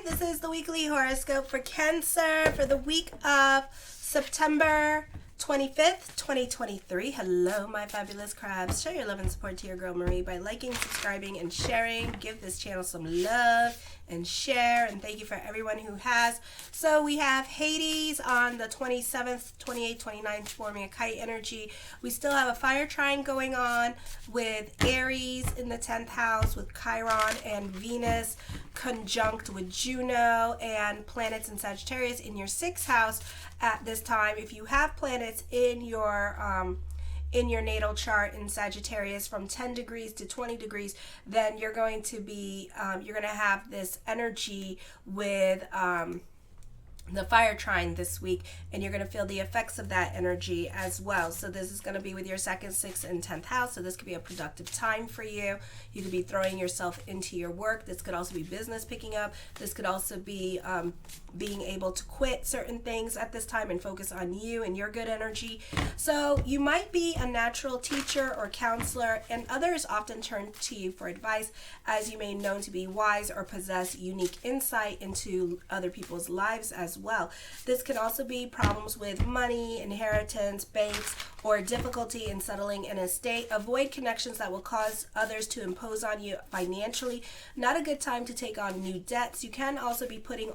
This is the weekly horoscope for Cancer for the week of September 25th, 2023. Hello, my fabulous crabs. Show your love and support to your girl Marie by liking, subscribing, and sharing. Give this channel some love and share, and thank you for everyone who has. So we have Hades on the 27th, 28th, 29th, forming a kite energy. We still have a fire trine going on with Aries in the 10th house, with Chiron and Venus conjunct with Juno, and planets in Sagittarius in your 6th house at this time. If you have planets in your natal chart in Sagittarius from 10 degrees to 20 degrees, then you're going to be you're going to have this energy with the fire trine this week, and you're going to feel the effects of that energy as well. So this is going to be with your 2nd, 6th, and 10th house. So this could be a productive time for you. You could be throwing yourself into your work. This could also be business picking up. This could also be being able to quit certain things at this time and focus on you and your good energy. So you might be a natural teacher or counselor, and others often turn to you for advice, as you may be known to be wise or possess unique insight into other people's lives as well. This can also be problems with money, inheritance, banks, or difficulty in settling an estate. Avoid connections that will cause others to impose on you financially. Not a good time to take on new debts. You can also be putting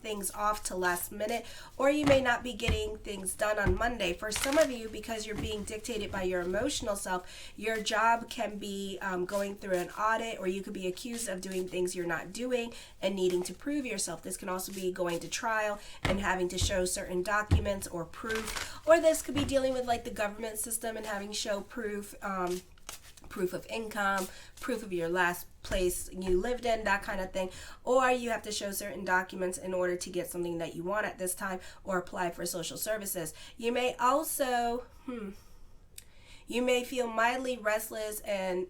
things off to last minute, or you may not be getting things done on Monday. For some of you, because you're being dictated by your emotional self, your job can be going through an audit, or you could be accused of doing things you're not doing and needing to prove yourself. This can also be going to trial and having to show certain documents or proof, or this could be dealing with like the government system and having to show proof of income, proof of your last place you lived in, that kind of thing. Or you have to show certain documents in order to get something that you want at this time, or apply for social services. You may also you may feel mildly restless and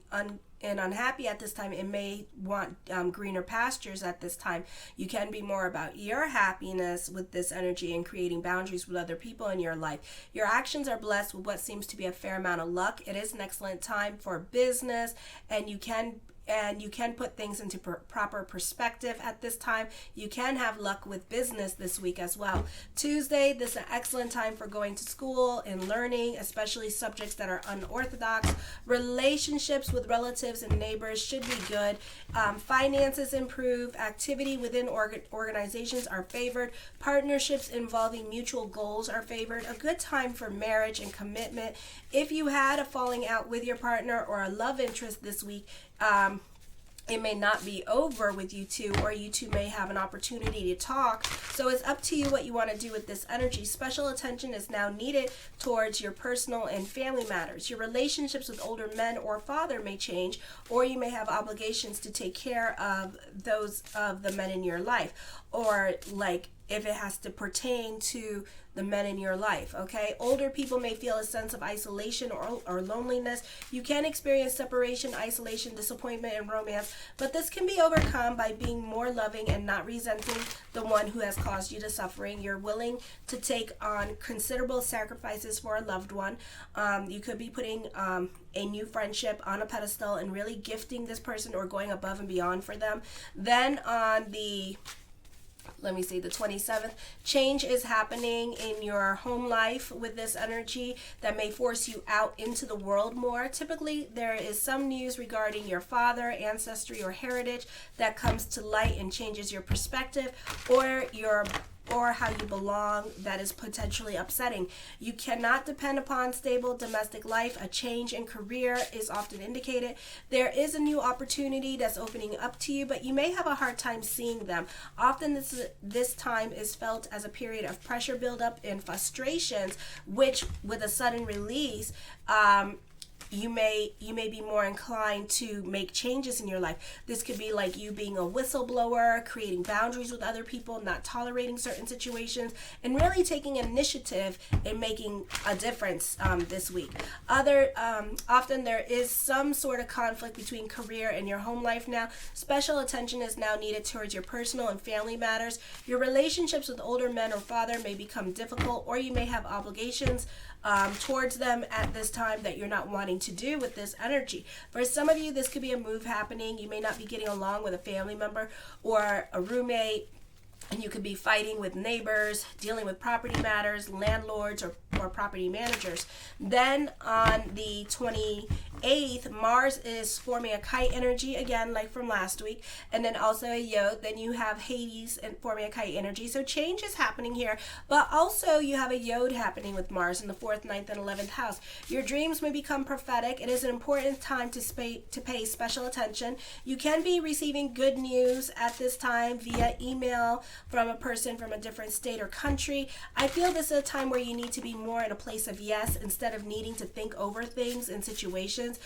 unhappy at this time, and may want greener pastures at this time. You can be more about your happiness with this energy and creating boundaries with other people in your life. Your actions are blessed with what seems to be a fair amount of luck. It is an excellent time for business, and you can put things into proper perspective at this time. You can have luck with business this week as well. Tuesday, this is an excellent time for going to school and learning, especially subjects that are unorthodox. Relationships with relatives and neighbors should be good. Finances improve. Activity within organizations are favored. Partnerships involving mutual goals are favored. A good time for marriage and commitment. If you had a falling out with your partner or a love interest this week, it may not be over with you two, or you two may have an opportunity to talk. So it's up to you what you want to do with this energy. Special attention is now needed towards your personal and family matters. Your relationships with older men or father may change, or you may have obligations to take care of those of the men in your life, or like if it has to pertain to the men in your life, okay? Older people may feel a sense of isolation or loneliness. You can experience separation, isolation, disappointment, and romance, but this can be overcome by being more loving and not resenting the one who has caused you the suffering. You're willing to take on considerable sacrifices for a loved one. You could be putting a new friendship on a pedestal and really gifting this person or going above and beyond for them. Then on the the 27th, change is happening in your home life with this energy that may force you out into the world more. Typically, there is some news regarding your father, ancestry, or heritage that comes to light and changes your perspective, or how you belong, that is potentially upsetting. You cannot depend upon stable domestic life. A change in career is often indicated. There is a new opportunity that's opening up to you, but you may have a hard time seeing them. Often this time is felt as a period of pressure buildup and frustrations, which with a sudden release, you may be more inclined to make changes in your life. This could be like you being a whistleblower, creating boundaries with other people, not tolerating certain situations, and really taking initiative in making a difference this week. Often there is some sort of conflict between career and your home life now. Special attention is now needed towards your personal and family matters. Your relationships with older men or father may become difficult, or you may have obligations towards them at this time that you're not wanting to do with this energy. For some of you, this could be a move happening. You may not be getting along with a family member or a roommate, and you could be fighting with neighbors, dealing with property matters, landlords, or property managers. Then on the 28th, Mars is forming a kite energy again, like from last week, and then also a yod. Then you have Hades and forming a kite energy. So change is happening here, but also you have a yod happening with Mars in the 4th, 9th, and 11th house. Your dreams may become prophetic. It is an important time to pay special attention. You can be receiving good news at this time via email from a person from a different state or country. I feel this is a time where you need to be more in a place of yes instead of needing to think over things and situations.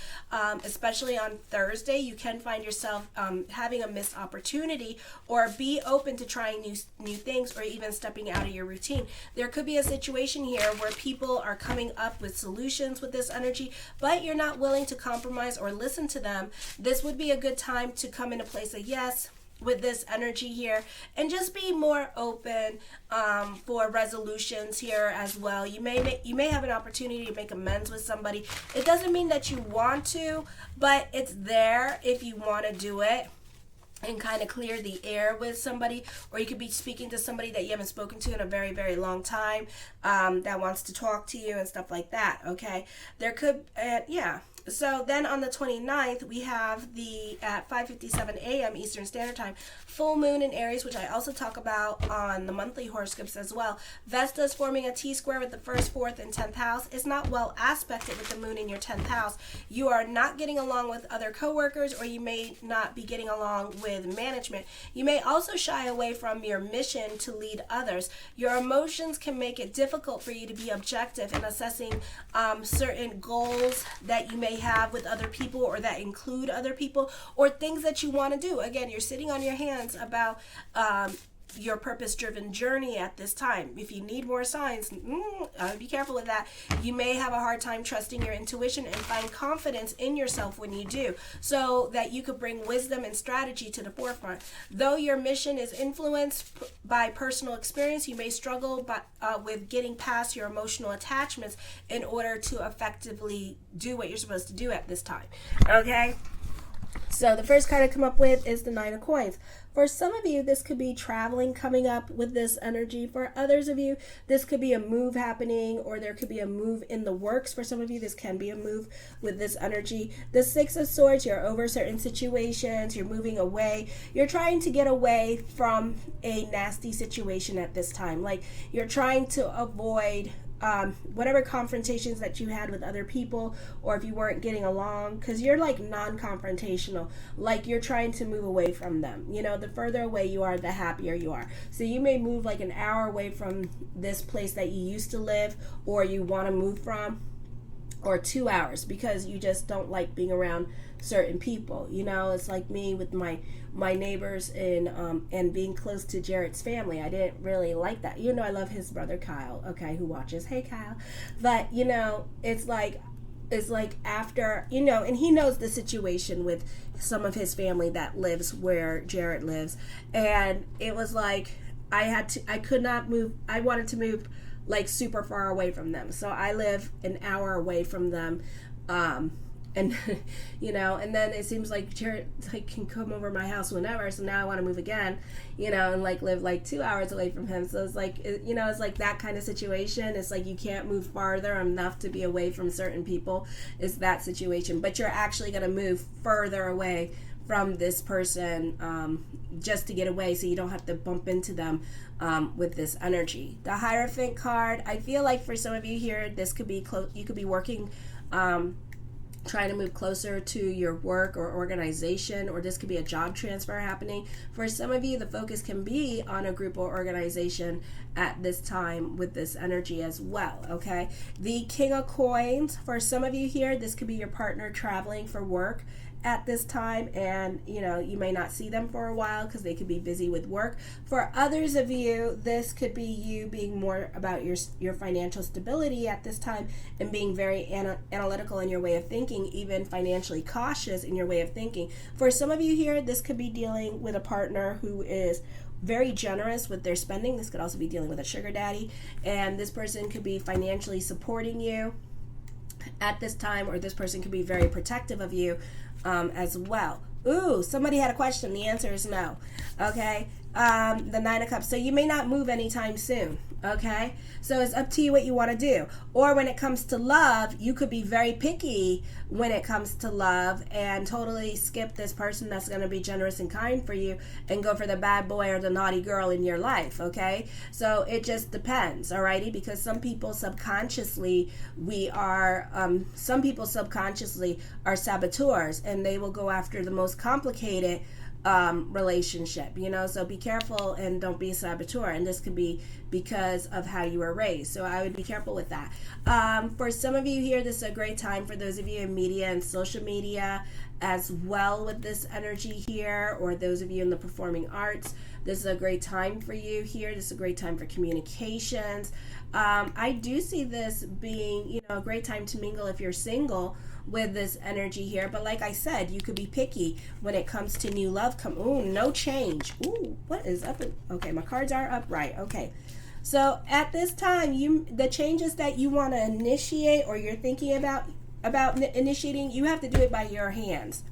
Especially on Thursday, you can find yourself having a missed opportunity, or be open to trying new things, or even stepping out of your routine. There could be a situation here where people are coming up with solutions with this energy, but you're not willing to compromise or listen to them. This would be a good time to come in a place of yes with this energy here, and just be more open for resolutions here as well. You may have an opportunity to make amends with somebody. It doesn't mean that you want to, but it's there if you want to do it and kind of clear the air with somebody. Or you could be speaking to somebody that you haven't spoken to in a very, very long time, that wants to talk to you and stuff like that. Okay, there could so then on the 29th, we have at 5:57 a.m. Eastern Standard Time, full moon in Aries, which I also talk about on the monthly horoscopes as well. Vesta is forming a T-square with the 1st, 4th, and 10th house. It's not well aspected with the moon in your 10th house. You are not getting along with other coworkers, or you may not be getting along with management. You may also shy away from your mission to lead others. Your emotions can make it difficult for you to be objective in assessing certain goals that you may have with other people, or that include other people, or things that you want to do. Again, you're sitting on your hands about your purpose-driven journey at this time. If you need more signs, be careful with that. You may have a hard time trusting your intuition and find confidence in yourself when you do, so that you could bring wisdom and strategy to the forefront. Though your mission is influenced by personal experience, you may struggle with getting past your emotional attachments in order to effectively do what you're supposed to do at this time. Okay? So the first card I come up with is the Nine of Coins. For some of you, this could be traveling coming up with this energy. For others of you, this could be a move happening, or there could be a move in the works. For some of you, this can be a move with this energy. The Six of Swords, you're over certain situations, you're moving away. You're trying to get away from a nasty situation at this time. Like, you're trying to avoid whatever confrontations that you had with other people, or if you weren't getting along, because you're like non-confrontational, like you're trying to move away from them. You know, the further away you are, the happier you are. So you may move like an hour away from this place that you used to live, or you want to move from, or 2 hours, because you just don't like being around certain people. You know, it's like me with my neighbors and being close to Jared's family. I didn't really like that. You know, I love his brother Kyle, okay, who watches. Hey Kyle. But you know, it's like after, you know, and he knows the situation with some of his family that lives where Jared lives, and it was like I could not move. I wanted to move like super far away from them. So I live an hour away from them. And, you know, and then it seems like Jared can come over my house whenever. So now I want to move again, you know, and like live like 2 hours away from him. So it's like, you know, it's like that kind of situation. It's like you can't move farther enough to be away from certain people. It's that situation. But you're actually going to move further away from this person just to get away, so you don't have to bump into them with this energy. The Hierophant card, I feel like for some of you here, this could be you could be working trying to move closer to your work or organization, or this could be a job transfer happening. For some of you, the focus can be on a group or organization at this time with this energy as well, okay? The King of Coins, for some of you here, this could be your partner traveling for work at this time, and you know, you may not see them for a while because they could be busy with work. For others of you, this could be you being more about your financial stability at this time, and being very analytical in your way of thinking, even financially cautious in your way of thinking. For some of you here, this could be dealing with a partner who is very generous with their spending. This could also be dealing with a sugar daddy, and this person could be financially supporting you at this time, or this person could be very protective of you as well. Ooh, somebody had a question. The answer is no. Okay, the Nine of Cups. So you may not move anytime soon. Okay, so it's up to you what you want to do. Or when it comes to love, you could be very picky when it comes to love and totally skip this person that's going to be generous and kind for you and go for the bad boy or the naughty girl in your life. Okay, so it just depends. Alrighty, because some people subconsciously are saboteurs, and they will go after the most complicated relationship, so be careful and don't be a saboteur. And this could be because of how you were raised, so I would be careful with that. For some of you here, this is a great time for those of you in media and social media as well with this energy here, or those of you in the performing arts. This is a great time for you here. This is a great time for communications. I do see this being, a great time to mingle if you're single with this energy here. But like I said, you could be picky when it comes to new love. Ooh, no change. Ooh, what is up? Okay, my cards are upright. Okay. So at this time, the changes that you want to initiate or you're thinking about initiating, you have to do it by your hands.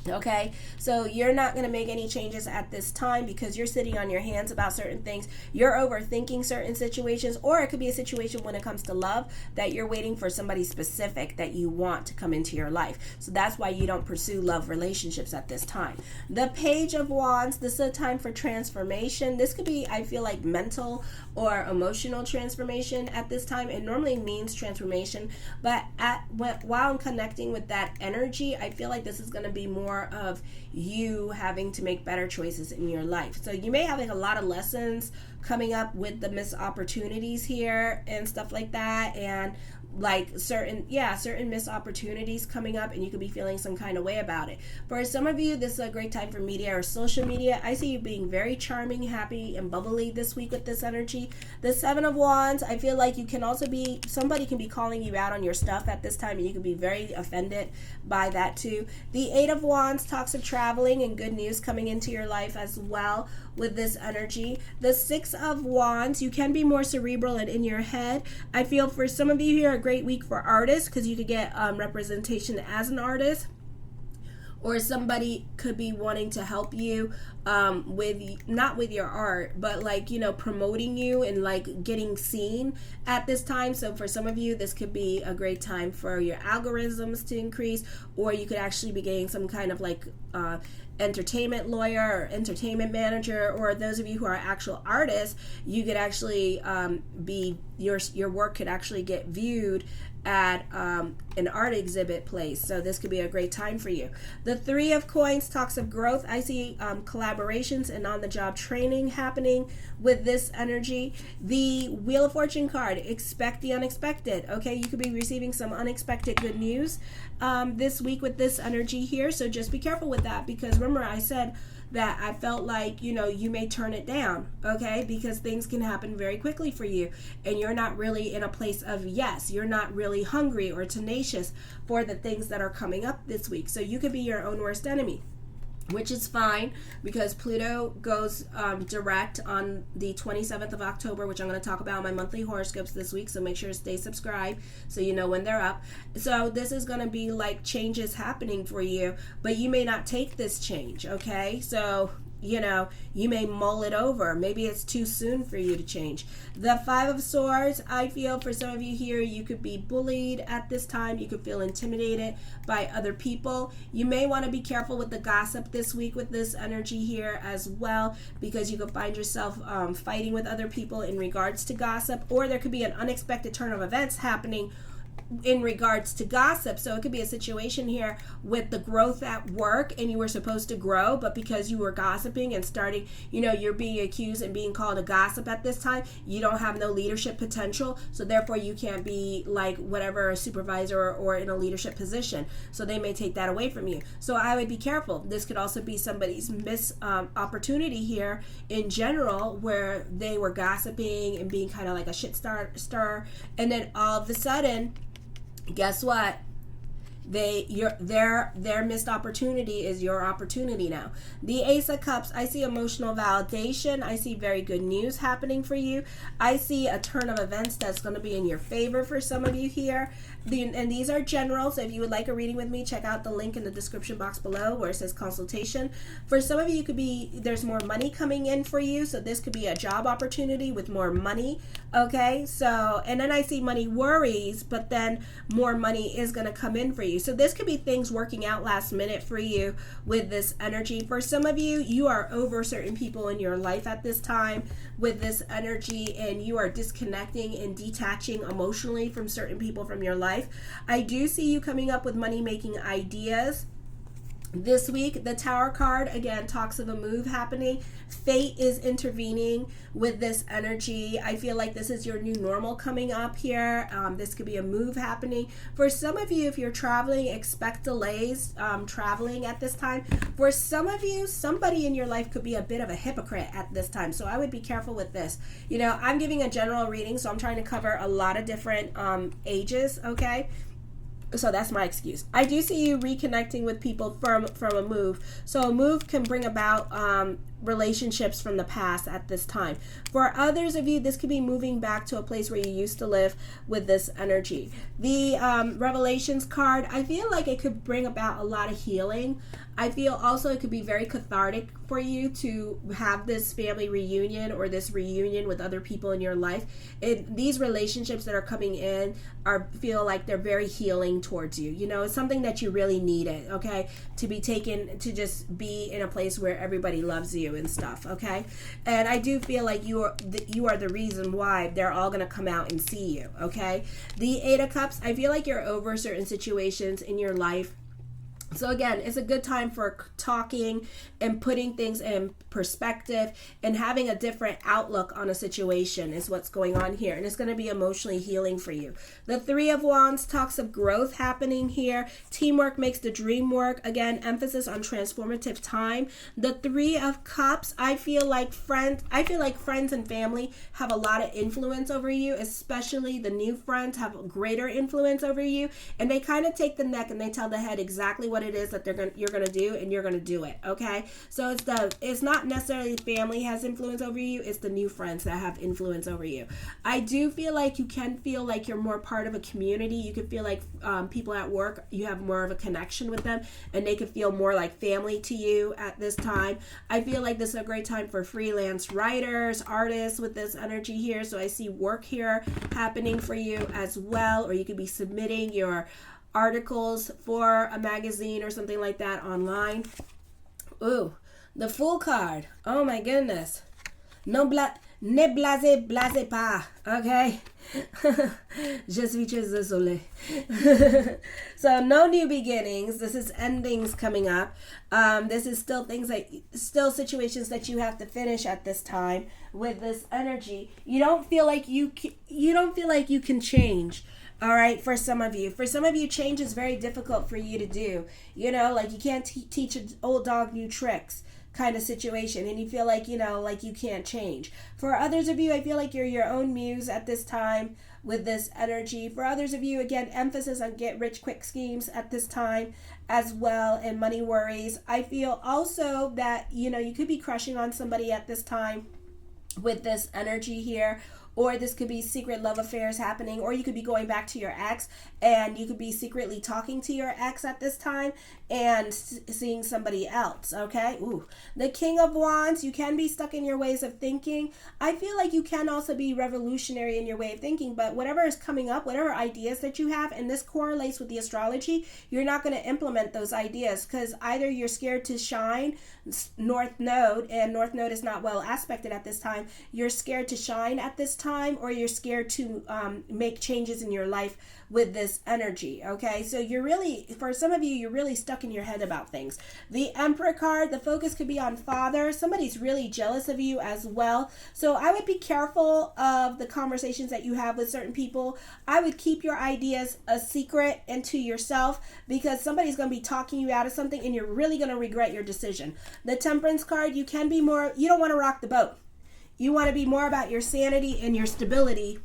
Okay, so you're not going to make any changes at this time because you're sitting on your hands about certain things. You're overthinking certain situations, or it could be a situation when it comes to love that you're waiting for somebody specific that you want to come into your life. So that's why you don't pursue love relationships at this time. The Page of Wands, this is a time for transformation. This could be, I feel like, mental or emotional transformation at this time. It normally means transformation, but while I'm connecting with that energy, I feel like this is going to be more of you having to make better choices in your life. So you may have like a lot of lessons coming up with the missed opportunities here and stuff like that, and like certain missed opportunities coming up, and you could be feeling some kind of way about it. For some of you, this is a great time for media or social media. I see you being very charming, happy, and bubbly this week with this energy. The Seven of Wands, I feel like you can also be, somebody can be calling you out on your stuff at this time, and you can be very offended by that too. The Eight of Wands talks of traveling and good news coming into your life as well with this energy. The Six of Wands, you can be more cerebral and in your head. I feel for some of you here, a great week for artists, because you could get representation as an artist, or somebody could be wanting to help you with, not with your art, but like, promoting you and like getting seen at this time. So for some of you, this could be a great time for your algorithms to increase, or you could actually be getting some kind of like entertainment lawyer or entertainment manager, or those of you who are actual artists, you could actually be, your work could actually get viewed at an art exhibit place. So this could be a great time for you. The Three of Coins talks of growth. I see collaborations and on-the-job training happening with this energy. The Wheel of Fortune card, expect the unexpected. Okay, you could be receiving some unexpected good news this week with this energy here. So just be careful with that, because remember I said that I felt like, you may turn it down, okay? Because things can happen very quickly for you, and you're not really in a place of yes. You're not really hungry or tenacious for the things that are coming up this week. So you could be your own worst enemy, which is fine, because Pluto goes direct on the 27th of October, which I'm going to talk about in my monthly horoscopes this week. So make sure to stay subscribed so you know when they're up. So this is going to be like changes happening for you, but you may not take this change, okay? So you may mull it over. Maybe it's too soon for you to change. The Five of Swords, I feel for some of you here, you could be bullied at this time. You could feel intimidated by other people. You may want to be careful with the gossip this week with this energy here as well, because you could find yourself fighting with other people in regards to gossip, or there could be an unexpected turn of events happening in regards to gossip. So it could be a situation here with the growth at work, and you were supposed to grow, but because you were gossiping and starting, you're being accused and being called a gossip at this time, you don't have no leadership potential, so therefore you can't be like whatever, a supervisor or in a leadership position. So they may take that away from you. So I would be careful. This could also be somebody's missed opportunity here in general, where they were gossiping and being kind of like a shit star, and then all of a sudden, guess what? Their missed opportunity is your opportunity now. The Ace of Cups, I see emotional validation. I see very good news happening for you. I see a turn of events that's going to be in your favor for some of you here. And these are general, so if you would like a reading with me, check out the link in the description box below where it says consultation. For some of you, there's more money coming in for you, so this could be a job opportunity with more money, okay? So, and then I see money worries, but then more money is going to come in for you. So this could be things working out last minute for you with this energy. For some of you, you are over certain people in your life at this time with this energy, and you are disconnecting and detaching emotionally from certain people from your life. I do see you coming up with money-making ideas. This week, the Tower card, again, talks of a move happening. Fate is intervening with this energy. I feel like this is your new normal coming up here. This could be a move happening. For some of you, if you're traveling, expect delays traveling at this time. For some of you, somebody in your life could be a bit of a hypocrite at this time. So I would be careful with this. You know, I'm giving a general reading, so I'm trying to cover a lot of different ages, okay? So that's my excuse. I do see you reconnecting with people from a move. So a move can bring about relationships from the past at this time. For others of you, this could be moving back to a place where you used to live with this energy. The Revelations card, I feel like it could bring about a lot of healing. I feel also it could be very cathartic for you to have this family reunion or this reunion with other people in your life. These relationships that are coming in feel like they're very healing towards you. You know, it's something that you really needed, okay? To be taken, to just be in a place where everybody loves you and stuff, okay? And I do feel like you are the reason why they're all going to come out and see you, okay? The Eight of Cups, I feel like you're over certain situations in your life. So again, it's a good time for talking and putting things in perspective and having a different outlook on a situation is what's going on here. And it's going to be emotionally healing for you. The Three of Wands talks of growth happening here. Teamwork makes the dream work. Again, emphasis on transformative time. The Three of Cups, I feel like friends and family have a lot of influence over you, especially the new friends have greater influence over you. And they kind of take the neck and they tell the head exactly what it is that you're gonna do, and you're gonna do it, okay? So it's not necessarily family has influence over you, it's the new friends that have influence over you. I do feel like you can feel like you're more part of a community. You can feel like people at work, you have more of a connection with them, and they can feel more like family to you at this time. I feel like this is a great time for freelance writers, artists with this energy here. So I see work here happening for you as well, or you could be submitting your articles for a magazine or something like that online. Ooh, the Fool card. Oh my goodness. Ne blase pas. Okay. Je suis très désolé. So no new beginnings. This is endings coming up. This is still situations that you have to finish at this time with this energy. You don't feel like you can change. All right, for some of you, change is very difficult for you to do. You know, like you can't teach an old dog new tricks kind of situation, and you feel like, you know, like you can't change. For others of you, I feel like you're your own muse at this time with this energy. For others of you, again, emphasis on get rich quick schemes at this time as well, and money worries. I feel also that, you know, you could be crushing on somebody at this time with this energy here. Or this could be secret love affairs happening, or you could be going back to your ex and you could be secretly talking to your ex at this time and seeing somebody else, okay? Ooh. The King of Wands, you can be stuck in your ways of thinking. I feel like you can also be revolutionary in your way of thinking, but whatever is coming up, whatever ideas that you have, and this correlates with the astrology, you're not going to implement those ideas because either you're scared to shine, North Node, and North Node is not well aspected at this time. You're scared to shine at this time, or you're scared to make changes in your life with this energy, okay? So for some of you, you're really stuck in your head about things. The Emperor card, the focus could be on father. Somebody's really jealous of you as well. So I would be careful of the conversations that you have with certain people. I would keep your ideas a secret and to yourself, because somebody's going to be talking you out of something and you're really going to regret your decision. The Temperance card, you don't want to rock the boat. You want to be more about your sanity and your stability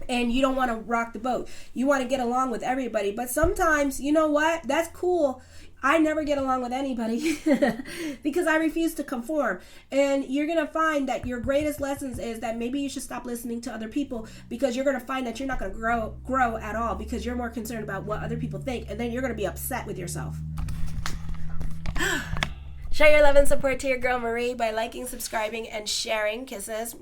and you don't want to rock the boat. You want to get along with everybody. But sometimes, you know what? That's cool. I never get along with anybody because I refuse to conform. And you're going to find that your greatest lessons is that maybe you should stop listening to other people, because you're going to find that you're not going to grow at all, because you're more concerned about what other people think, and then you're going to be upset with yourself. Show your love and support to your girl Marie by liking, subscribing, and sharing. Kisses.